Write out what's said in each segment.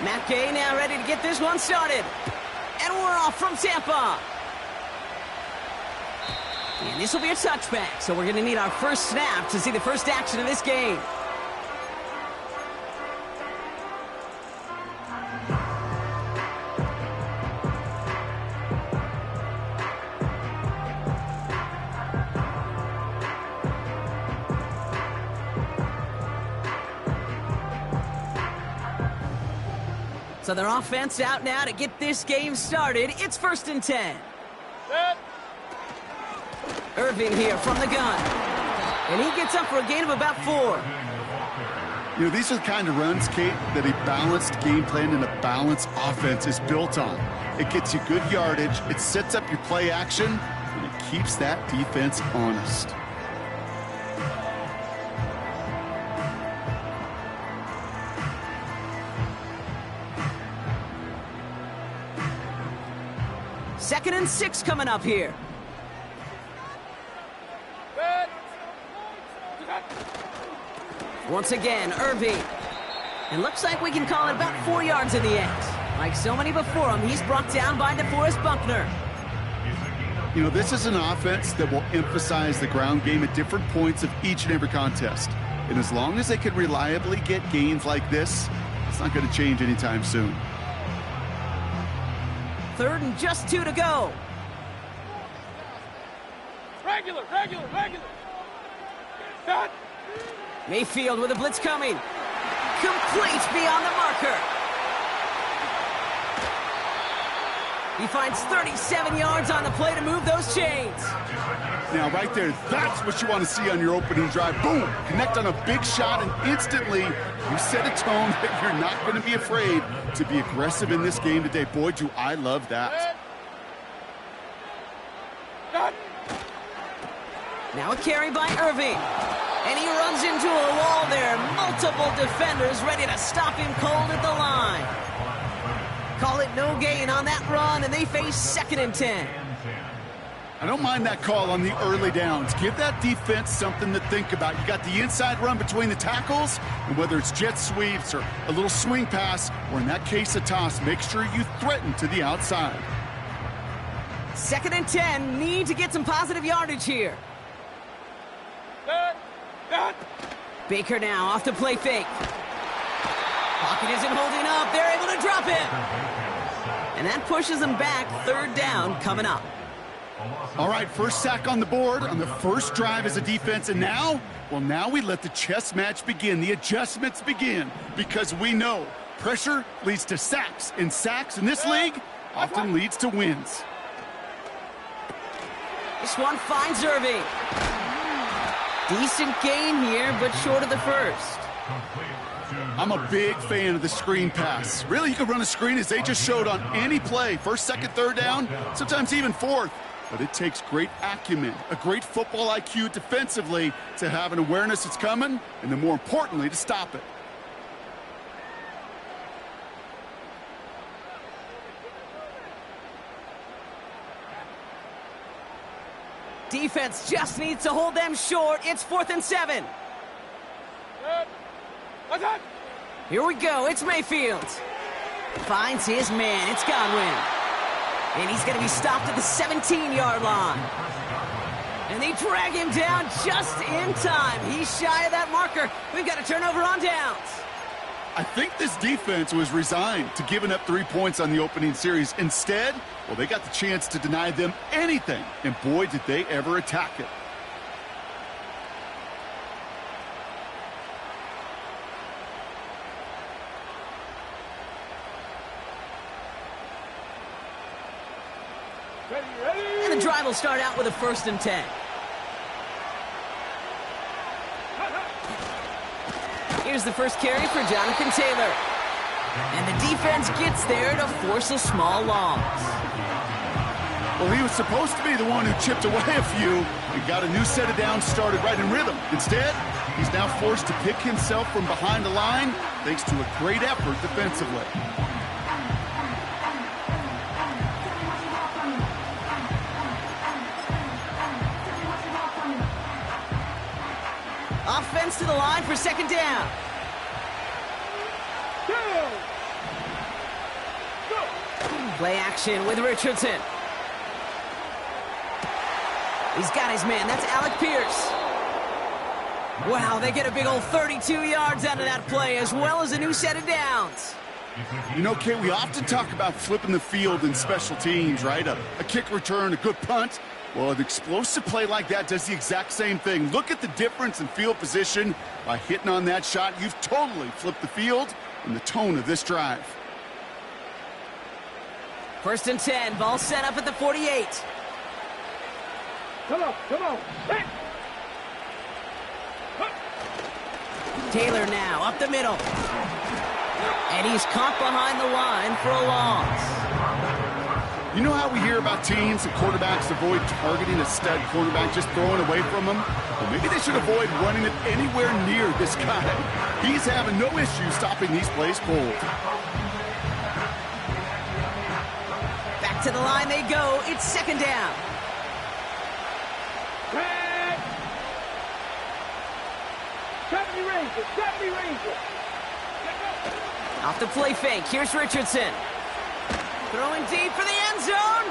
Matt Gay now ready to get this one started. And we're off from Tampa. And this will be a touchback, so we're going to need our first snap to see the first action of this game. So their offense out now to get this game started. It's 1st and 10. Irving here from the gun. And he gets up for a gain of about 4. You know, these are the kind of runs, Kate, that a balanced game plan and a balanced offense is built on. It gets you good yardage, it sets up your play action, and it keeps that defense honest. Second and 6 coming up here. Once again, Irving. And looks like we can call it about 4 yards in the end. Like so many before him, he's brought down by DeForest Buckner. You know, this is an offense that will emphasize the ground game at different points of each and every contest. And as long as they can reliably get gains like this, it's not going to change anytime soon. 3rd and just 2 to go. Regular. Cut. Mayfield with a blitz coming. Complete beyond the marker. He finds 37 yards on the play to move those chains. Now, right there, that's what you want to see on your opening drive. Boom! Connect on a big shot, and instantly you set a tone that you're not going to be afraid to be aggressive in this game today. Boy, do I love that. Now a carry by Irving. And he runs into a wall there. Multiple defenders ready to stop him cold at the line. Call it no gain on that run, and they face 2nd and 10. I don't mind that call on the early downs. Give that defense something to think about. You got the inside run between the tackles, and whether it's jet sweeps or a little swing pass, or in that case a toss, make sure you threaten to the outside. 2nd and 10, need to get some positive yardage here. Baker now off the play fake. Pocket isn't holding up. They're able to drop him. And that pushes them back. 3rd down coming up. All right, first sack on the board on the first drive as a defense. And now, well, now we let the chess match begin. The adjustments begin because we know pressure leads to sacks. And sacks in this league often leads to wins. This one finds Irving. Decent gain here, but short of the first. I'm a big fan of the screen pass. Really, you can run a screen as they just showed on any play. 1st, 2nd, 3rd down, sometimes even 4th. But it takes great acumen, a great football IQ defensively to have an awareness it's coming, and then more importantly, to stop it. Defense just needs to hold them short. It's 4th and 7. Here we go. It's Mayfield. Finds his man. It's Godwin. And he's going to be stopped at the 17-yard line. And they drag him down just in time. He's shy of that marker. We've got a turnover on downs. I think this defense was resigned to giving up 3 points on the opening series. Instead, well, they got the chance to deny them anything. And boy, did they ever attack it. And the drive will start out with a 1st and 10. Here's the first carry for Jonathan Taylor. And the defense gets there to force a small loss. Well, he was supposed to be the one who chipped away a few and got a new set of downs started right in rhythm. Instead, he's now forced to pick himself from behind the line thanks to a great effort defensively. Offense to the line for 2nd down. Play action with Richardson. He's got his man. That's Alec Pierce. Wow, they get a big old 32 yards out of that play, as well as a new set of downs. You know, Kate, we often talk about flipping the field in special teams, right? A kick return, a good punt. Well, an explosive play like that does the exact same thing. Look at the difference in field position. By hitting on that shot, you've totally flipped the field and the tone of this drive. 1st and 10, ball set up at the 48. Come on. Hey. Taylor now, up the middle. And he's caught behind the line for a loss. You know how we hear about teams and quarterbacks avoid targeting a stud quarterback, just throwing away from him? Well, maybe they should avoid running it anywhere near this guy. He's having no issue stopping these plays cold. Back to the line they go. It's 2nd down. Hey. 70 Rangers. Off the play fake. Here's Richardson. Throwing deep for the end zone.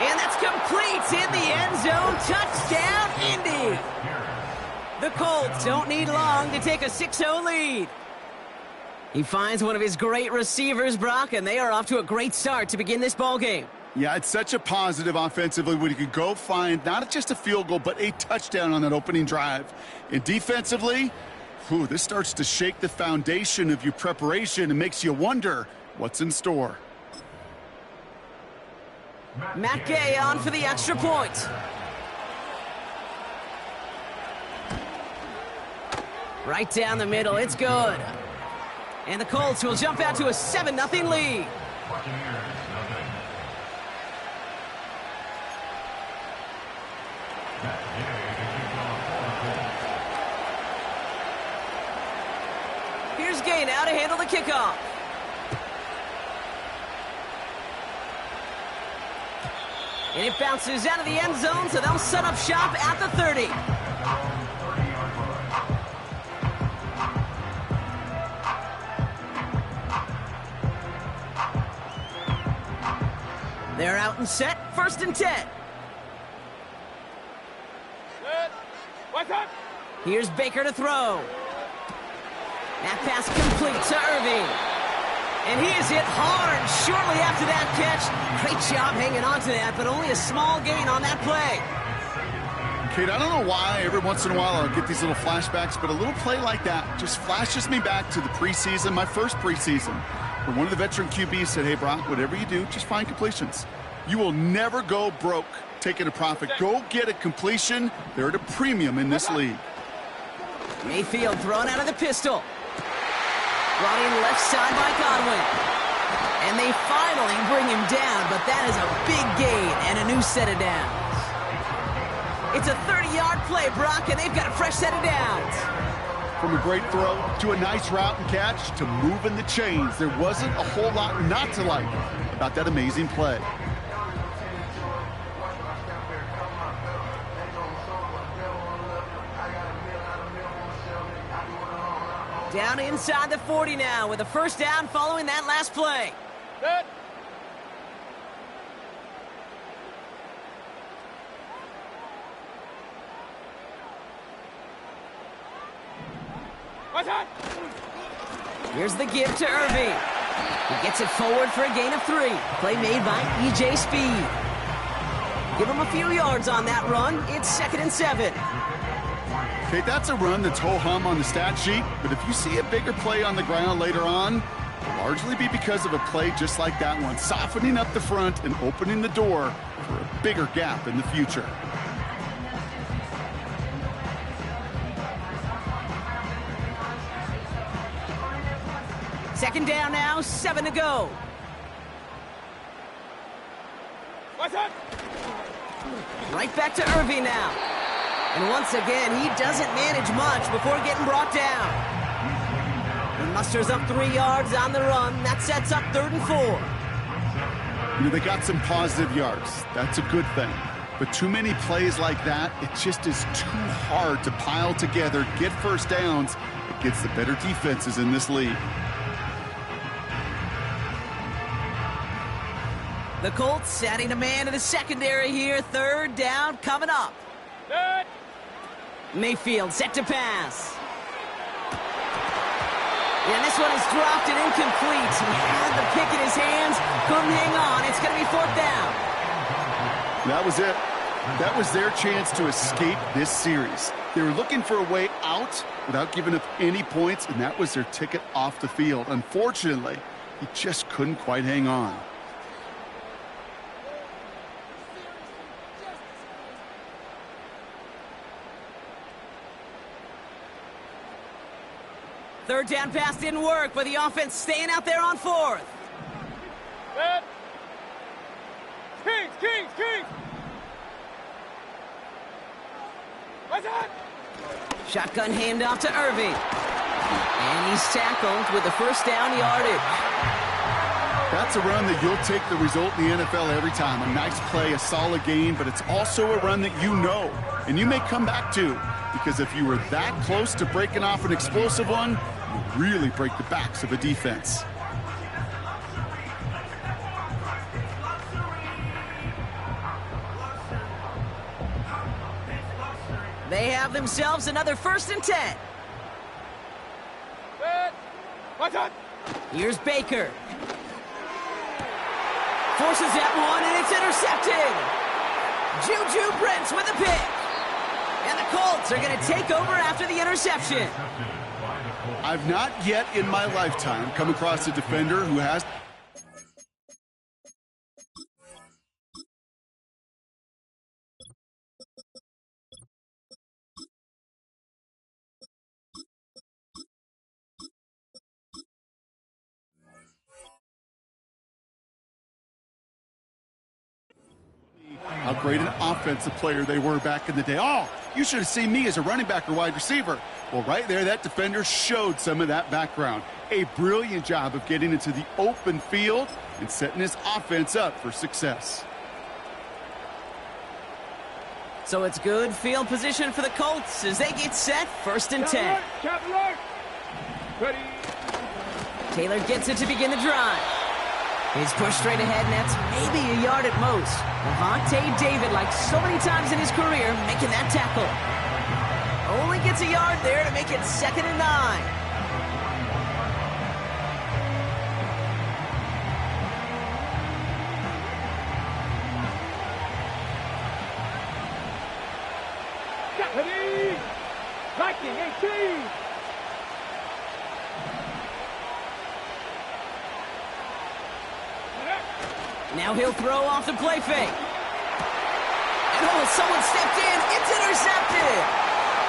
And that's complete in the end zone. Touchdown, Indy. The Colts don't need long to take a 6-0 lead. He finds one of his great receivers, Brock, and they are off to a great start to begin this ball game. Yeah, it's such a positive offensively when you can go find not just a field goal, but a touchdown on that opening drive. And defensively, this starts to shake the foundation of your preparation and makes you wonder what's in store. Matt Gay on for the extra point. Right down the middle, it's good. And the Colts will jump out to a 7-0 lead. Here's Gay now to handle the kickoff. And it bounces out of the end zone, so they'll set up shop at the 30. They're out and set, 1st and 10. What's up? Here's Baker to throw. That pass complete to Irving. And he is hit hard shortly after that catch. Great job hanging on to that, but only a small gain on that play. Kate, I don't know why every once in a while I'll get these little flashbacks, but a little play like that just flashes me back to the preseason, my first preseason, where one of the veteran QBs said, hey, Brock, whatever you do, just find completions. You will never go broke taking a profit. Go get a completion. They're at a premium in this league. Mayfield thrown out of the pistol. Brought in left side by Godwin. And they finally bring him down, but that is a big gain and a new set of downs. It's a 30-yard play, Brock, and they've got a fresh set of downs. From a great throw to a nice route and catch to moving the chains, there wasn't a whole lot not to like about that amazing play. Down inside the 40 now with a 1st down following that last play. Good. What's up? Here's the give to Irving. He gets it forward for a gain of 3. Play made by E.J. Speed. Give him a few yards on that run. It's 2nd and 7. Okay, that's a run that's ho-hum on the stat sheet, but if you see a bigger play on the ground later on, it'll largely be because of a play just like that one, softening up the front and opening the door for a bigger gap in the future. Second down now, 7 to go. What's up? Right back to Irving now. And once again, he doesn't manage much before getting brought down. He musters up 3 yards on the run. That sets up 3rd and 4. You know, they got some positive yards. That's a good thing. But too many plays like that, it just is too hard to pile together, get 1st downs against the better defenses in this league. The Colts adding a man to the secondary here. Third down coming up. Set. Mayfield set to pass. And this one is dropped and incomplete. He had the pick in his hands, couldn't hang on. It's going to be fourth down. That was it. That was their chance to escape this series. They were looking for a way out without giving up any points, and that was their ticket off the field. Unfortunately, he just couldn't quite hang on. Third down pass didn't work, but the offense staying out there on fourth. Set. Kings, Kings, Kings. What's that? Shotgun handoff to Irving. And he's tackled with the first down yardage. That's a run that you'll take the result in the NFL every time. A nice play, a solid gain, but it's also a run that you know, and you may come back to, because if you were that close to breaking off an explosive one, you really break the backs of a defense. They have themselves another 1st and 10. Set. What's that? Here's Baker. Forces that one, and it's intercepted. Juju Brents with a pick. And the Colts are going to take over after the interception. I've not yet in my lifetime come across a defender who has... how great an offensive player they were back in the day. Oh, you should have seen me as a running back or wide receiver. Well, right there, that defender showed some of that background. A brilliant job of getting into the open field and setting his offense up for success. So it's good field position for the Colts as they get set, 1st and 10. Captain alert. Ready. Taylor gets it to begin the drive. He's pushed straight ahead, and that's maybe a yard at most. Levante David, like so many times in his career, making that tackle. Only gets a yard there to make it 2nd and 9. Ready. Viking 18. Now he'll throw off the play fake. And oh, someone stepped in. It's intercepted.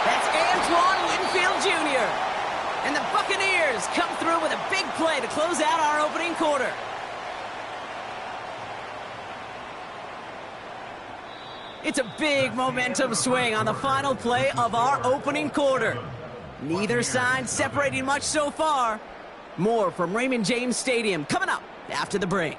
That's Antoine Winfield Jr. And the Buccaneers come through with a big play to close out our opening quarter. It's a big momentum swing on the final play of our opening quarter. Neither side separating much so far. More from Raymond James Stadium coming up after the break.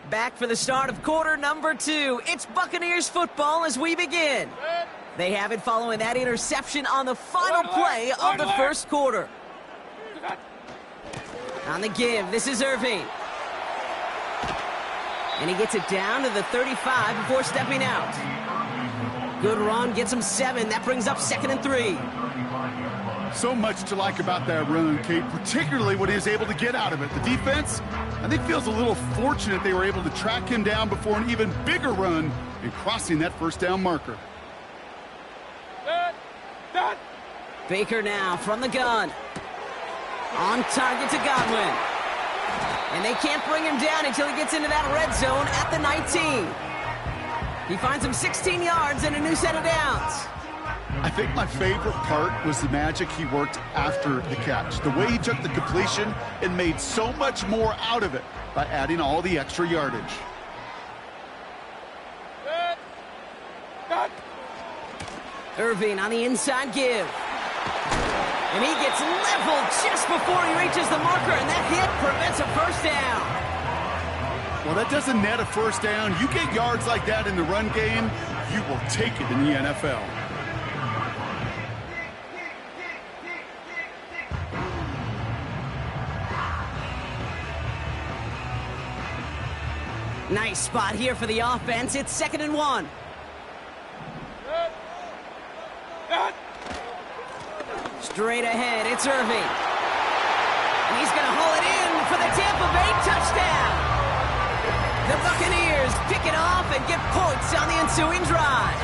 Back for the start of quarter number 2. It's Buccaneers football as we begin. They have it following that interception on the final play of the first quarter. On the give, this is Irving. And he gets it down to the 35 before stepping out. Good run, gets him 7. That brings up 2nd and 3. So much to like about that run, Kate, particularly what he was able to get out of it. The defense, I think, feels a little fortunate they were able to track him down before an even bigger run and crossing that first down marker. Set. Baker now from the gun. On target to Godwin. And they can't bring him down until he gets into that red zone at the 19. He finds him 16 yards and a new set of downs. I think my favorite part was the magic he worked after the catch. The way he took the completion and made so much more out of it by adding all the extra yardage. Set. Cut. Irving on the inside give. And he gets leveled just before he reaches the marker, and that hit prevents a first down. Well, that doesn't net a first down. You get yards like that in the run game, you will take it in the NFL. Nice spot here for the offense. It's 2nd and 1. Straight ahead, it's Irving. And he's going to haul it in for the Tampa Bay touchdown. The Buccaneers pick it off and get points on the ensuing drive.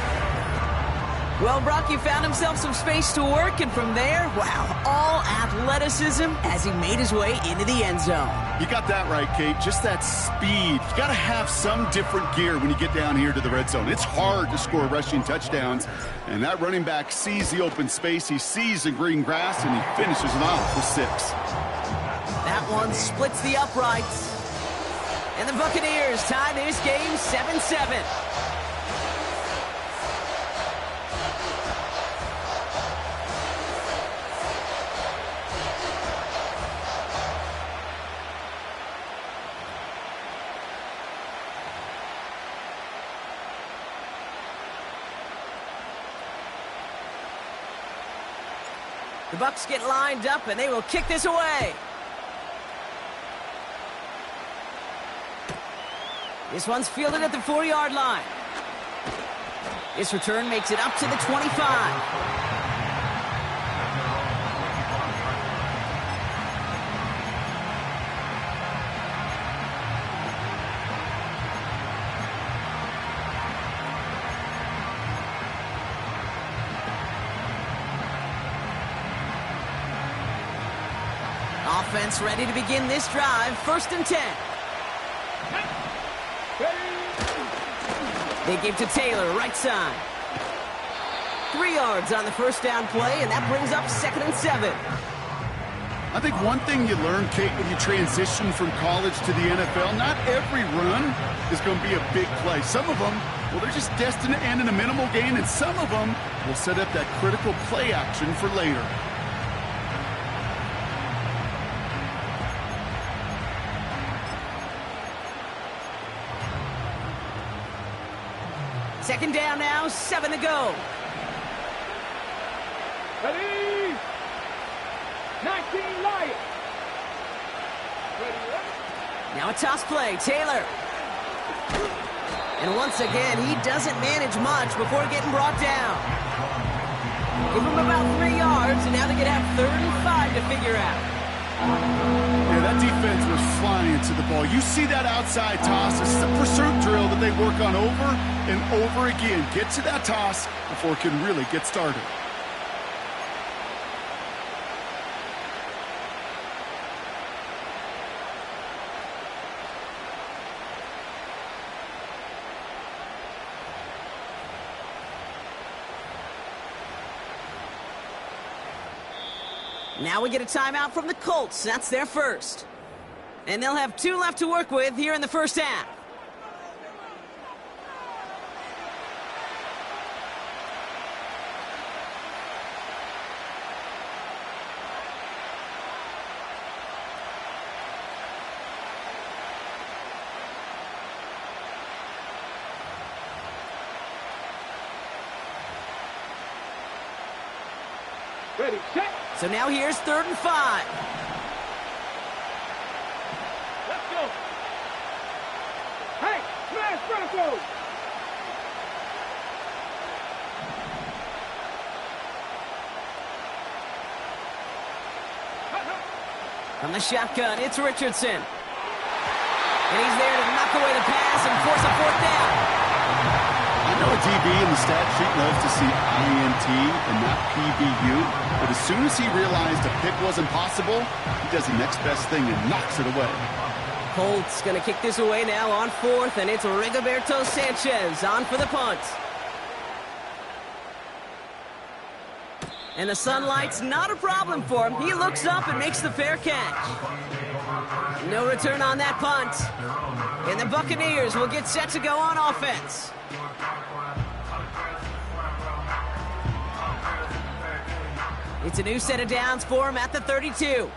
Well, Brock, he found himself some space to work, and from there, wow, all athleticism as he made his way into the end zone. You got that right, Kate. Just that speed. You got to have some different gear when you get down here to the red zone. It's hard to score rushing touchdowns, and that running back sees the open space, he sees the green grass, and he finishes it off with 6. That one splits the uprights. And the Buccaneers tie this game 7-7. The Bucs get lined up, and they will kick this away. This one's fielded at the 4-yard line. This return makes it up to the 25. Offense ready to begin this drive. 1st and 10. They give to Taylor, right side. 3 yards on the 1st down play, and that brings up 2nd and 7. I think one thing you learn, Kate, when you transition from college to the NFL, not every run is going to be a big play. Some of them, well, they're just destined to end in a minimal gain, and some of them will set up that critical play action for later. Second down now, 7 to go. Ready? 19 Lions. Now a toss play, Taylor. And once again, he doesn't manage much before getting brought down. Give him about 3 yards, and now they're going to have 3rd and 5 to figure out. Yeah, that defense was flying to the ball. You see that outside toss. This is a pursuit drill that they work on over and over again. Get to that toss before it can really get started. Now we get a timeout from the Colts. That's their first. And they'll have 2 left to work with here in the 1st half. Ready, set. So now here's 3rd and 5. Let's go. Hey, smash Bronco. From the shotgun, it's Richardson. And he's there to knock away the pass and force a 4th down. I know a DB in the stat sheet loves to see INT and not PBU, but as soon as he realized a pick wasn't possible, he does the next best thing and knocks it away. Colts going to kick this away now on 4th, and it's Rigoberto Sanchez on for the punt. And the sunlight's not a problem for him. He looks up and makes the fair catch. No return on that punt. And the Buccaneers will get set to go on offense. It's a new set of downs for him at the 32. Good.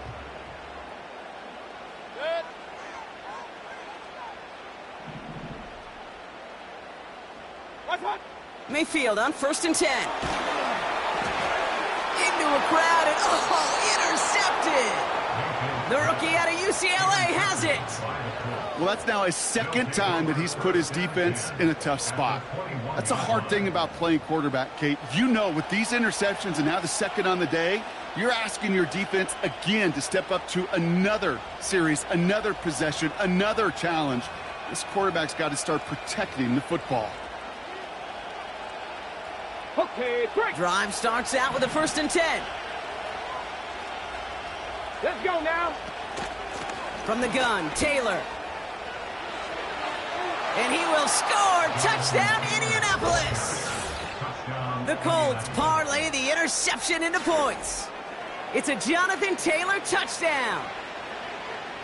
Watch. Mayfield on 1st and 10. Into a crowd and, intercepted! The rookie out of UCLA has it! Well, that's now his second time that he's put his defense in a tough spot. That's a hard thing about playing quarterback, Kate. You know, with these interceptions and now the second on the day, you're asking your defense again to step up to another series, another possession, another challenge. This quarterback's got to start protecting the football. Okay, break. Drive starts out with a 1st and 10. Let's go now. From the gun, Taylor. And he will score! Touchdown, Indianapolis! The Colts parlay the interception into points. It's a Jonathan Taylor touchdown.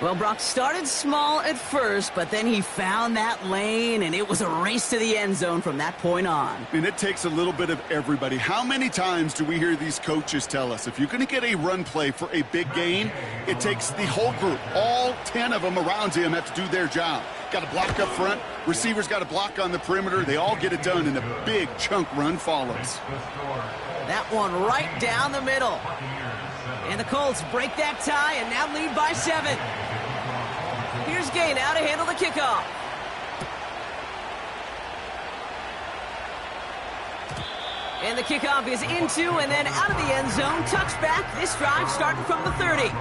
Well, Brock started small at first, but then he found that lane, and it was a race to the end zone from that point on. And it takes a little bit of everybody. How many times do we hear these coaches tell us, if you're going to get a run play for a big gain, it takes the whole group, all 10 of them around him have to do their job. Got to block up front, receivers got to block on the perimeter. They all get it done, and a big chunk run follows. That one right down the middle. And the Colts break that tie and now lead by 7. Here's Gay now to handle the kickoff. And the kickoff is into and then out of the end zone. Touchback. This drive starting from the 30.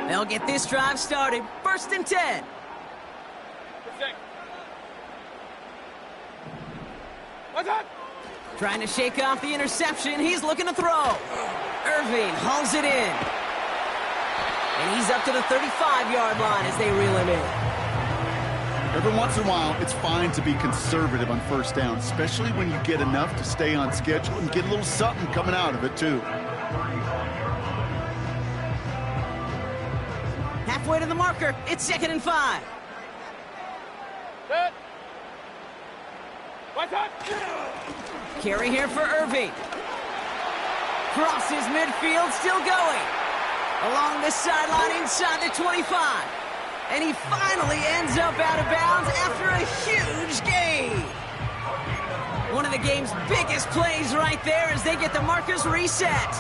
They'll get this drive started. 1st and 10. What's up? Trying to shake off the interception. He's looking to throw. Irving hauls it in. And he's up to the 35-yard line as they reel him in. Every once in a while, it's fine to be conservative on 1st down, especially when you get enough to stay on schedule and get a little something coming out of it, too. Halfway to the marker. It's 2nd and 5. Set. What's up? Carry here for Irving. Crosses midfield, still going. Along the sideline inside the 25. And he finally ends up out of bounds after a huge gain. One of the game's biggest plays right there as they get the markers reset.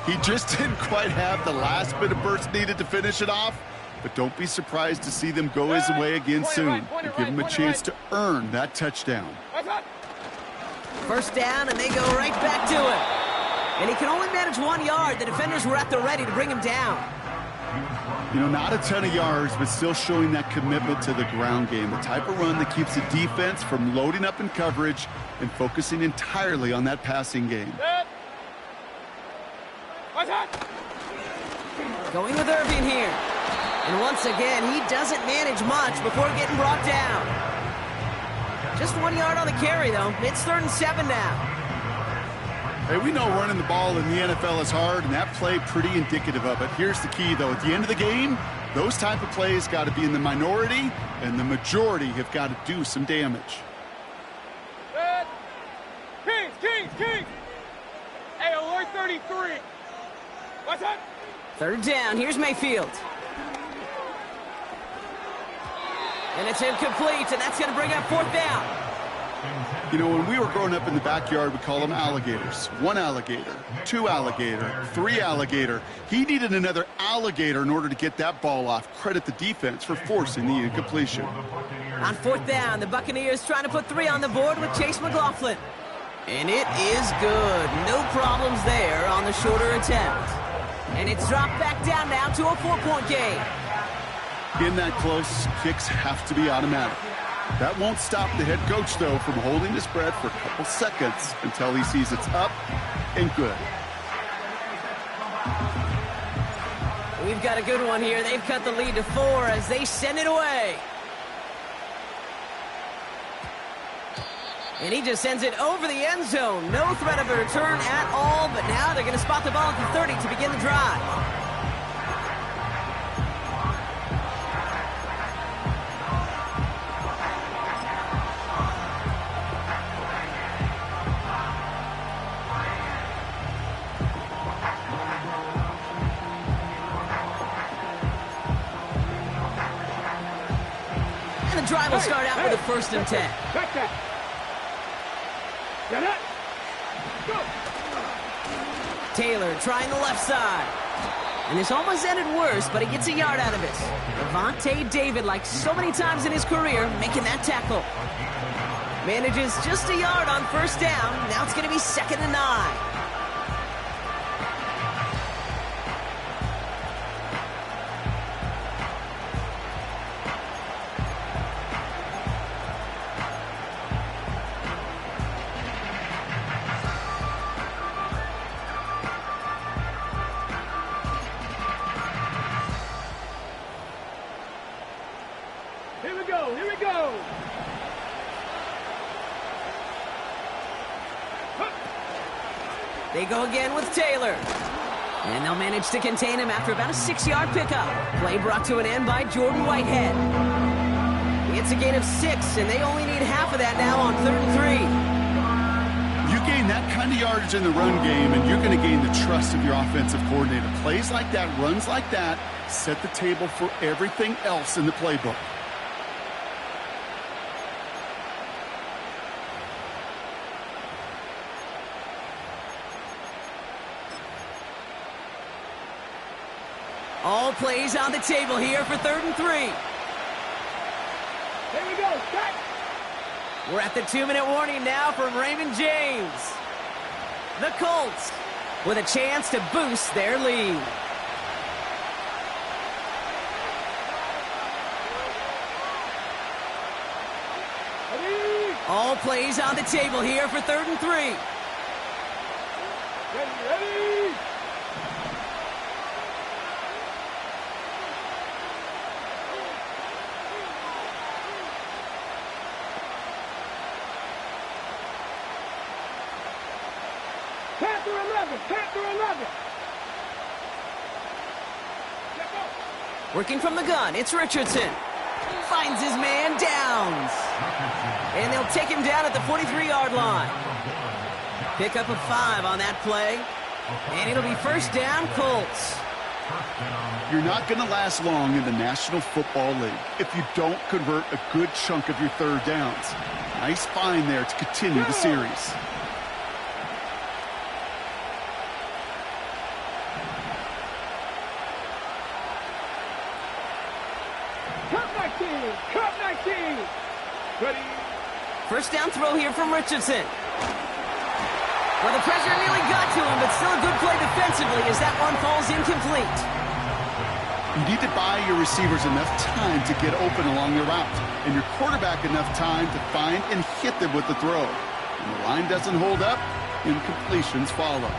He just didn't quite have the last bit of burst needed to finish it off, but don't be surprised to see them go his way again soon and give him a chance to earn that touchdown. 1st down, and they go right back to it. And he can only manage 1 yard. The defenders were at the ready to bring him down. You know, not a ton of yards, but still showing that commitment to the ground game, the type of run that keeps the defense from loading up in coverage and focusing entirely on that passing game. Going with Irving here. And once again, he doesn't manage much before getting brought down. Just 1 yard on the carry, though. It's 3rd and 7 now. Hey, we know running the ball in the NFL is hard, and that play pretty indicative of it. Here's the key, though. At the end of the game, those type of plays got to be in the minority, and the majority have got to do some damage. Kings! Hey, alert 33. What's up? 3rd down. Here's Mayfield. And it's incomplete, and that's going to bring up 4th down. You know, when we were growing up in the backyard, we call them alligators. 1 alligator, 2 alligator, 3 alligator. He needed another alligator in order to get that ball off. Credit the defense for forcing the incompletion. On 4th down, the Buccaneers trying to put 3 on the board with Chase McLaughlin. And it is good. No problems there on the shorter attempt. And it's dropped back down now to a 4-point game. In that close, kicks have to be automatic. That won't stop the head coach, though, from holding his breath for a couple seconds until he sees it's up and good. We've got a good one here. They've cut the lead to 4 as they send it away. And he just sends it over the end zone. No threat of a return at all, but now they're going to spot the ball at the 30 to begin the drive. the drive will start out with a 1st and 10. Check that. Get it. Go. Taylor trying the left side. And this almost ended worse, but he gets a yard out of it. Levante David, like so many times in his career, making that tackle. Manages just a yard on 1st down. Now it's going to be 2nd and 9. Here we go. Here we go. They go again with Taylor. And they'll manage to contain him after about a 6-yard pickup. Play brought to an end by Jordan Whitehead. It's a gain of 6, and they only need half of that now on 3rd and 3. You gain that kind of yardage in the run game, and you're going to gain the trust of your offensive coordinator. Plays like that, runs like that, set the table for everything else in the playbook. All plays on the table here for 3rd and 3. Here we go. Set. We're at the 2-minute warning now from Raymond James. The Colts with a chance to boost their lead. Ready. All plays on the table here for 3rd and 3. Ready. Panther 11. Panther 11. Check out. Working from the gun, it's Richardson. Finds his man, Downs. And they'll take him down at the 43-yard line. Pick up a 5 on that play. And it'll be 1st down, Colts. You're not going to last long in the National Football League if you don't convert a good chunk of your 3rd downs. Nice find there to continue the series. Cut 19. Cut 19. Ready. 1st down throw here from Richardson. Well, the pressure nearly got to him, but still a good play defensively as that one falls incomplete. You need to buy your receivers enough time to get open along your route, and your quarterback enough time to find and hit them with the throw. When the line doesn't hold up, incompletions follow.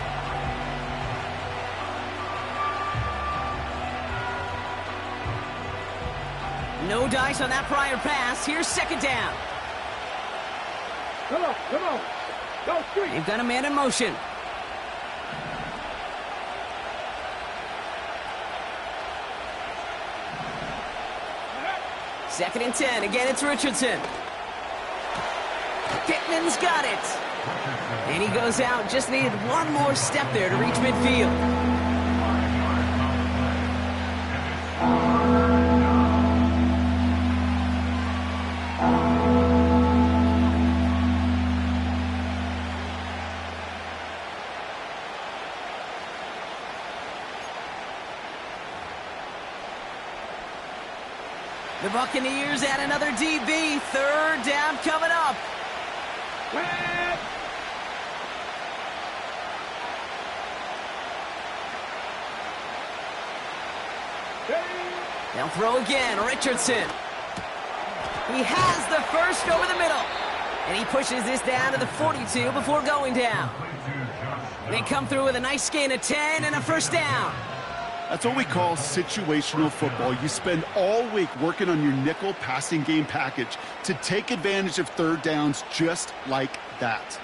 No dice on that prior pass. Here's 2nd down. Come on. Come on. Go street. They've got a man in motion. Second and 10. Again, it's Richardson. Pittman's got it. And he goes out. Just needed one more step there to reach midfield. The Buccaneers add another DB. 3rd down coming up. Red. They'll throw again. Richardson. He has the 1st over the middle. And he pushes this down to the 42 before going down. They come through with a nice gain of 10 and a 1st down. That's what we call situational football. You spend all week working on your nickel passing game package to take advantage of 3rd downs just like that.